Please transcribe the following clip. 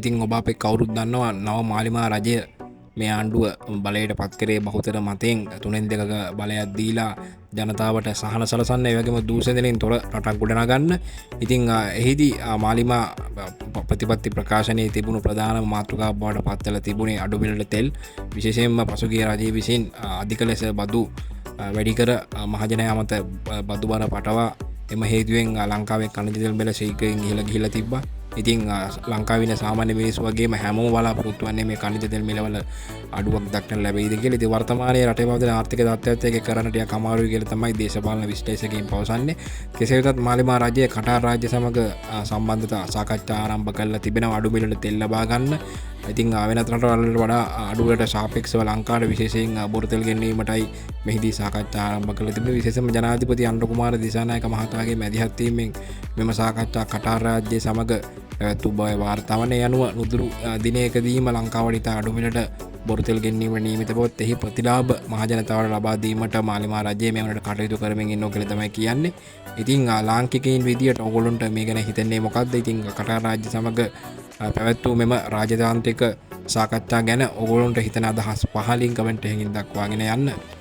ඉතින් ඔබ අපේ කවුරුත් දන්නවා නව මාලිමා රජය මේ ආණ්ඩුව බලයට පත් කරේ බහුතර මතයෙන් 3/2 බලයක් දීලා ජනතාවට සහන සලසන්න ඒ වගේම දූෂණයෙන් තොර රටක් ගොඩනගන්න. ඉතින් එහිදී මාලිමා ප්‍රතිපත්ති ප්‍රකාශනයේ තිබුණු ප්‍රධාන මාතෘකාව බවට පත් වෙලා තිබුණේ අඩු මිලට තෙල්, විශේෂයෙන්ම පසුගිය රජය විසින් අධික ලෙස බදු වැඩි කර මහජනයා මත බදු බර පටවා එම හේතුවෙන් ලංකාවේ කනිජ තෙල් මිල ශීඝ්‍රයෙන් ගිහිලා තිබ්බා. ඉතින් ලංකාවේ ඉන්න සාමාන්‍ය මිනිස්සු වගේම හැමෝම බලාපොරොත්තු වෙන්නේ මේ කනිජ තෙල් මිලවල අඩුවක් දක්නට ලැබෙයිද කියලා. ඉතින් වර්තමානයේ රටේ පවතින ආර්ථික තත්ත්වයත් එක්ක කරන්න ටිකක් අමාරුයි කියලා තමයි දේශපාලන විශ්ලේෂකයින් පවසන්නේ. කෙසේ වෙතත් මාලිමා රජය කටාර් රාජ්‍ය සමග සම්බන්ධතා සාකච්ඡා ආරම්භ කරලා තිබෙනවා අඩු මිලට තෙල් ලබා ගන්න. ඉතින් වෙනත් රටවල්වලට වඩා අඩුවට සාපේක්ෂව ලංකාවට විශේෂයෙන් බොරු තෙල් ගෙන්වීමටයි මෙහිදී සාකච්ඡා ආරම්භ කරලා තිබෙනවා. විශේෂයෙන්ම ජනාධිපති අනුර කුමාර දිසානායක මහතාගේ මැදිහත් වීමෙන් මෙම සාකච්ඡා කටාර් රාජ්‍ය සමග පැවැත්වූ බව වාර්තා වන යනුව නුදුරු දිනයකදීම ලංකාවට ඉතා අඩු මිලට බොරු තෙල් ගෙන්වීමට නියමිත බවත් එහි ප්‍රතිලාභ මහජනතාවට ලබා දීමට මාලිමා රජය මේ වනට කටයුතු කරමින් ඉන්නවා කියලා තමයි කියන්නේ. ඉතින් ලාංකිකයින් විදියට ඔයගොල්ලන්ට මේ ගැන හිතන්නේ මොකක්ද? ඉතින් කටාර් රාජ්‍ය සමග පැවැත්වූ මෙම රාජතාන්ත්‍රික සාකච්ඡා ගැන ඔයගොල්ලන්ට හිතන අදහස් පහලින් කමෙන්ට් එකකින් දක්වාගෙන යන්න.